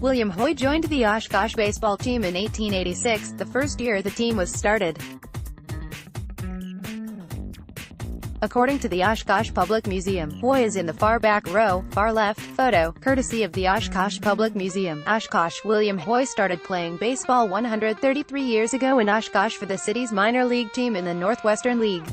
William Hoy joined the Oshkosh baseball team in 1886, the first year the team was started. According to the Oshkosh Public Museum, Hoy is in the far back row, far left, photo, courtesy of the Oshkosh Public Museum. Oshkosh. William Hoy started playing baseball 133 years ago in Oshkosh for the city's minor league team in the Northwestern League.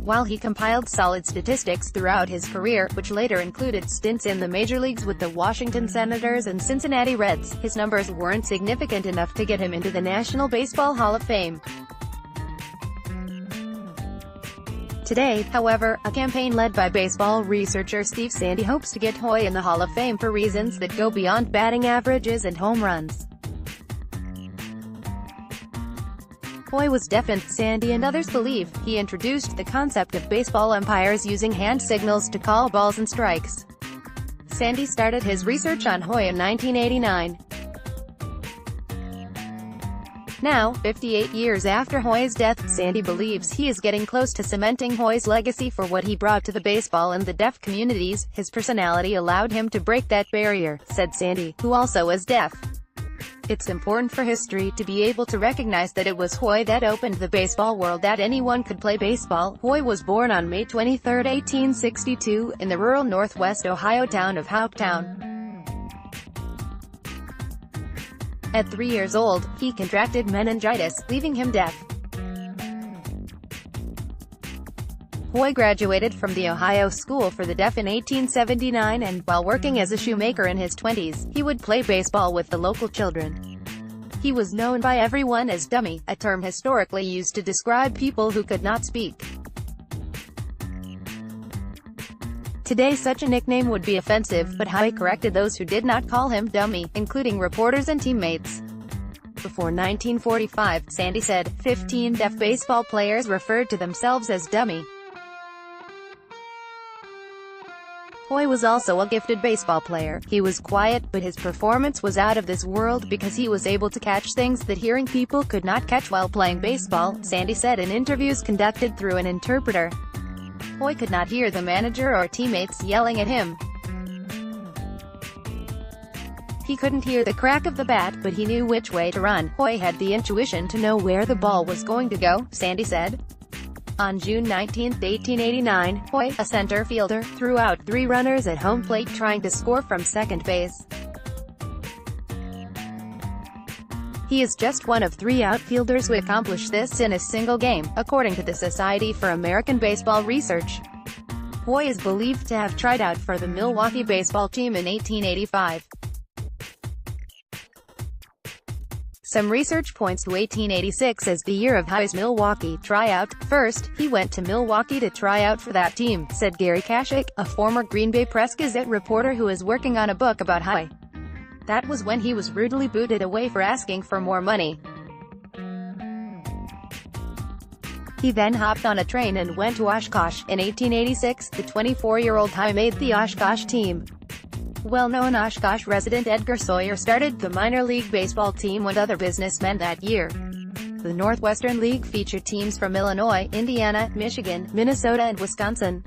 While he compiled solid statistics throughout his career, which later included stints in the major leagues with the Washington Senators and Cincinnati Reds, his numbers weren't significant enough to get him into the National Baseball Hall of Fame. Today, however, a campaign led by baseball researcher Steve Sandy hopes to get Hoy in the Hall of Fame for reasons that go beyond batting averages and home runs. Hoy was deaf, and Sandy and others believe he introduced the concept of baseball umpires using hand signals to call balls and strikes. Sandy started his research on Hoy in 1989. Now, 58 years after Hoy's death, Sandy believes he is getting close to cementing Hoy's legacy for what he brought to the baseball and the deaf communities. His personality allowed him to break that barrier, said Sandy, who also is deaf. It's important for history to be able to recognize that it was Hoy that opened the baseball world, that anyone could play baseball. Hoy was born on May 23, 1862, in the rural northwest Ohio town of Hopetown. At 3 years old, he contracted meningitis, leaving him deaf. Hoy graduated from the Ohio School for the Deaf in 1879, and, while working as a shoemaker in his 20s, he would play baseball with the local children. He was known by everyone as Dummy, a term historically used to describe people who could not speak. Today such a nickname would be offensive, but Hoy corrected those who did not call him Dummy, including reporters and teammates. Before 1945, Sandy said, 15 deaf baseball players referred to themselves as Dummy. Hoy was also a gifted baseball player. He was quiet, but his performance was out of this world because he was able to catch things that hearing people could not catch while playing baseball, Sandy said in interviews conducted through an interpreter. Hoy could not hear the manager or teammates yelling at him. He couldn't hear the crack of the bat, but he knew which way to run. Hoy had the intuition to know where the ball was going to go, Sandy said. On June 19, 1889, Hoy, a center fielder, threw out 3 runners at home plate trying to score from second base. He is just one of 3 outfielders who accomplished this in a single game, according to the Society for American Baseball Research. Hoy is believed to have tried out for the Milwaukee baseball team in 1885. Some research points to 1886 as the year of Hoy's Milwaukee tryout. First, he went to Milwaukee to try out for that team, said Gary Kashik, a former Green Bay Press-Gazette reporter who is working on a book about Hoy. That was when he was rudely booted away for asking for more money. He then hopped on a train and went to Oshkosh. In 1886, the 24-year-old Hoy made the Oshkosh team. Well-known Oshkosh resident Edgar Sawyer started the minor league baseball team with other businessmen that year. The Northwestern League featured teams from Illinois, Indiana, Michigan, Minnesota and Wisconsin.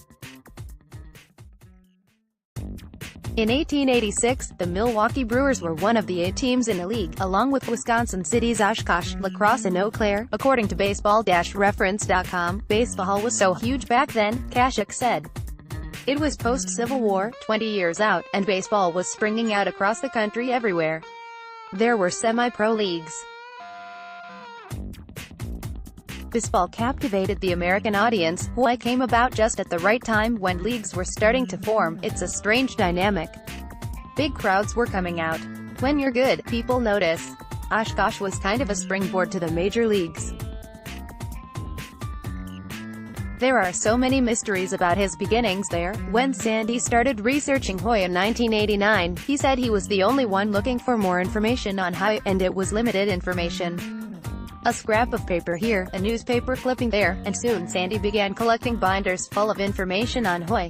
In 1886, the Milwaukee Brewers were one of the 8 teams in the league, along with Wisconsin City's Oshkosh, La Crosse and Eau Claire. According to baseball-reference.com, baseball was so huge back then, Kashik said. It was post-Civil War, 20 years out, and baseball was springing out across the country everywhere. There were semi-pro leagues. Baseball captivated the American audience. Hoy came about just at the right time when leagues were starting to form. It's a strange dynamic. Big crowds were coming out. When you're good, people notice. Oshkosh was kind of a springboard to the major leagues. There are so many mysteries about his beginnings there. When Sandy started researching Hoy in 1989, he said he was the only one looking for more information on Hoy, and it was limited information. A scrap of paper here, a newspaper clipping there, and soon Sandy began collecting binders full of information on Hoy.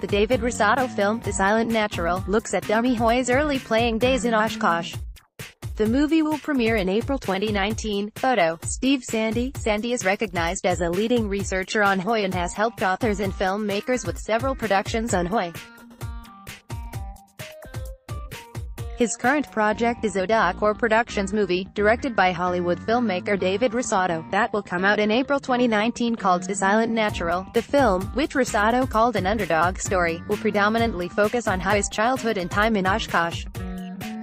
The David Rosato film, The Silent Natural, looks at Dummy Hoy's early playing days in Oshkosh. The movie will premiere in April 2019. Photo, Steve Sandy. Sandy is recognized as a leading researcher on Hoy and has helped authors and filmmakers with several productions on Hoy. His current project is a doc-or productions movie, directed by Hollywood filmmaker David Rosato, that will come out in April 2019 called The Silent Natural. The film, which Rosato called an underdog story, will predominantly focus on Hoy's childhood and time in Oshkosh.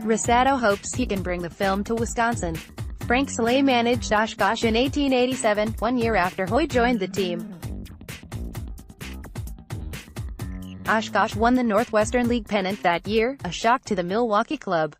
Rosato hopes he can bring the film to Wisconsin. Frank Saleh managed Oshkosh in 1887, 1 year after Hoy joined the team. Oshkosh won the Northwestern League pennant that year, a shock to the Milwaukee club.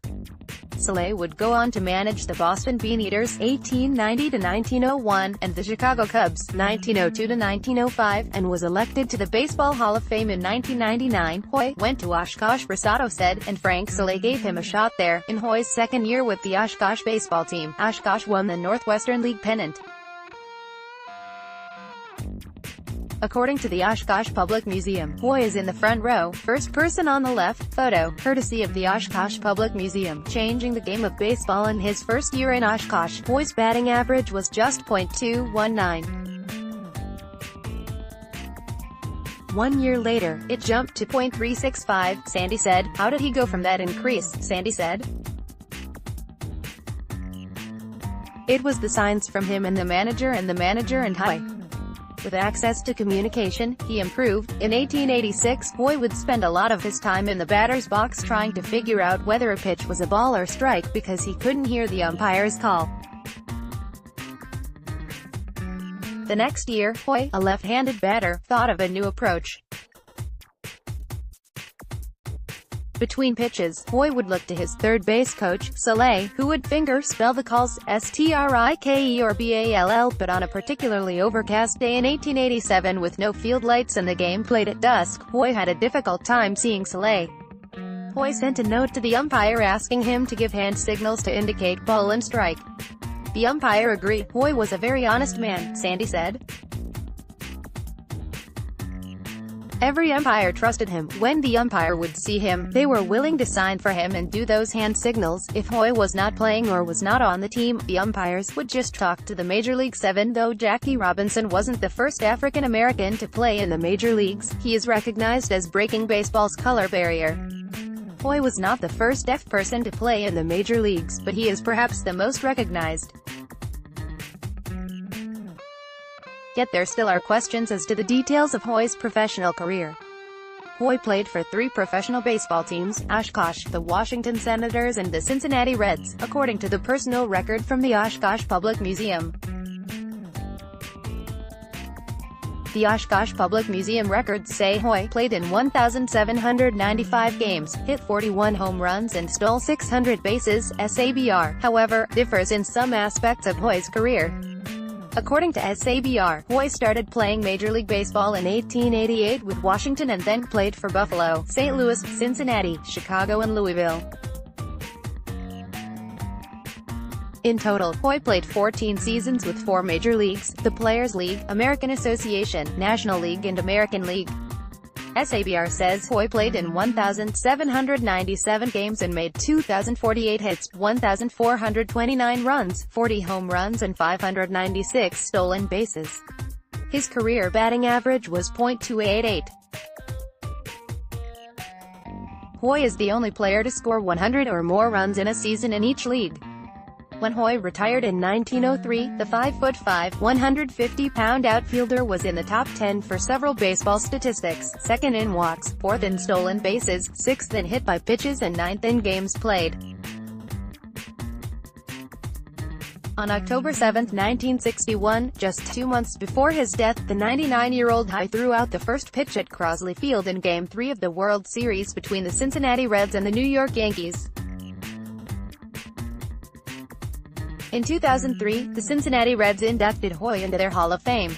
Saleh would go on to manage the Boston Beaneaters (1890–1901) and the Chicago Cubs (1902–1905), and was elected to the Baseball Hall of Fame in 1999. Hoy went to Oshkosh, Rosato said, and Frank Saleh gave him a shot there. In Hoy's second year with the Oshkosh baseball team, Oshkosh won the Northwestern League pennant. According to the Oshkosh Public Museum, Hoy is in the front row, first person on the left. Photo, courtesy of the Oshkosh Public Museum. Changing the game of baseball in his first year in Oshkosh, Hoy's batting average was just .219. 1 year later, it jumped to .365, Sandy said. How did he go from that increase? Sandy said. It was the signs from him and the manager and Hoy. With access to communication, he improved. In 1886, Hoy would spend a lot of his time in the batter's box trying to figure out whether a pitch was a ball or strike because he couldn't hear the umpire's call. The next year, Hoy, a left-handed batter, thought of a new approach. Between pitches, Hoy would look to his third base coach, Saleh, who would finger spell the calls, strike or ball, but on a particularly overcast day in 1887 with no field lights and the game played at dusk, Hoy had a difficult time seeing Saleh. Hoy sent a note to the umpire asking him to give hand signals to indicate ball and strike. The umpire agreed. Hoy was a very honest man, Sandy said. Every umpire trusted him. When the umpire would see him, they were willing to sign for him and do those hand signals. If Hoy was not playing or was not on the team, the umpires would just talk to the Major League 7. Though Jackie Robinson wasn't the first African American to play in the major leagues, he is recognized as breaking baseball's color barrier. Hoy was not the first deaf person to play in the major leagues, but he is perhaps the most recognized. Yet there still are questions as to the details of Hoy's professional career. Hoy played for 3 professional baseball teams, Oshkosh, the Washington Senators and the Cincinnati Reds, according to the personal record from the Oshkosh Public Museum. The Oshkosh Public Museum records say Hoy played in 1,795 games, hit 41 home runs and stole 600 bases. SABR, however, differs in some aspects of Hoy's career. According to SABR, Hoy started playing Major League Baseball in 1888 with Washington and then played for Buffalo, St. Louis, Cincinnati, Chicago and Louisville. In total, Hoy played 14 seasons with 4 major leagues, the Players League, American Association, National League and American League. SABR says Hoy played in 1,797 games and made 2,048 hits, 1,429 runs, 40 home runs and 596 stolen bases. His career batting average was .288. Hoy is the only player to score 100 or more runs in a season in each league. When Hoy retired in 1903, the 5'5", 150-pound outfielder was in the top 10 for several baseball statistics, 2nd in walks, 4th in stolen bases, 6th in hit by pitches and 9th in games played. On October 7, 1961, just 2 months before his death, the 99-year-old Hoy threw out the first pitch at Crosley Field in Game 3 of the World Series between the Cincinnati Reds and the New York Yankees. In 2003, the Cincinnati Reds inducted Hoy into their Hall of Fame.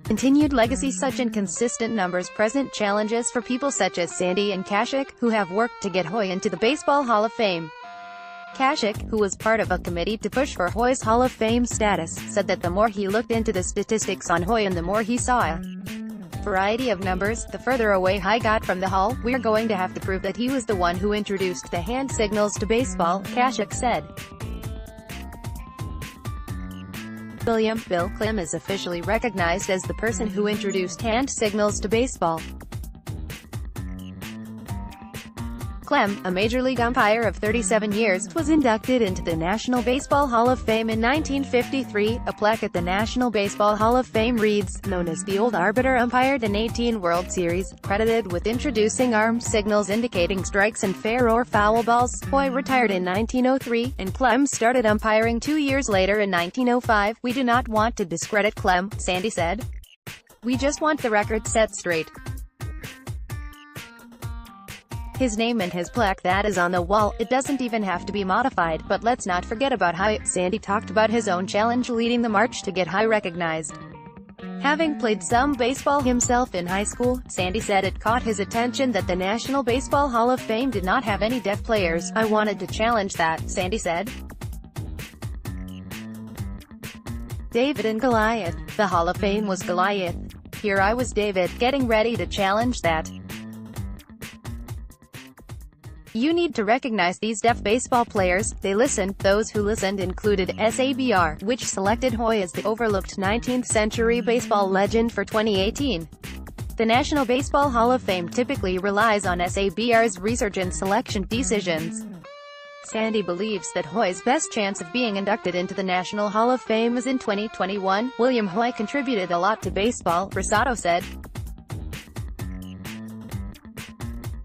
Continued legacy. Such inconsistent numbers present challenges for people such as Sandy and Kashik, who have worked to get Hoy into the Baseball Hall of Fame. Kashik, who was part of a committee to push for Hoy's Hall of Fame status, said that the more he looked into the statistics on Hoy and the more he saw a variety of numbers, the further away Hoy got from the Hall. "We're going to have to prove that he was the one who introduced the hand signals to baseball," Kashik said. Bill Clem is officially recognized as the person who introduced hand signals to baseball. Clem, a Major League umpire of 37 years, was inducted into the National Baseball Hall of Fame in 1953. A plaque at the National Baseball Hall of Fame reads, "Known as the Old Arbiter, umpired in 18 World Series, credited with introducing arm signals indicating strikes and fair or foul balls." Hoy retired in 1903, and Clem started umpiring 2 years later in 1905. "We do not want to discredit Clem," Sandy said. "We just want the record set straight. His name and his plaque that is on the wall, it doesn't even have to be modified. But let's not forget about Hoy." Sandy talked about his own challenge leading the march to get Hoy recognized. Having played some baseball himself in high school, Sandy said it caught his attention that the National Baseball Hall of Fame did not have any deaf players. "I wanted to challenge that," Sandy said. David and Goliath. The Hall of Fame was Goliath. Here I was David, getting ready to challenge that. You need to recognize these deaf baseball players. They listened. Those who listened included SABR, which selected Hoy as the overlooked 19th-century baseball legend for 2018. The National Baseball Hall of Fame typically relies on SABR's research and selection decisions. Sandy believes that Hoy's best chance of being inducted into the National Hall of Fame is in 2021. "William Hoy contributed a lot to baseball," Rosado said.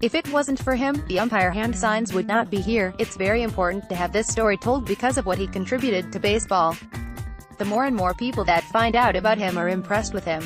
"If it wasn't for him, the umpire hand signs would not be here. It's very important to have this story told because of what he contributed to baseball. The more and more people that find out about him are impressed with him."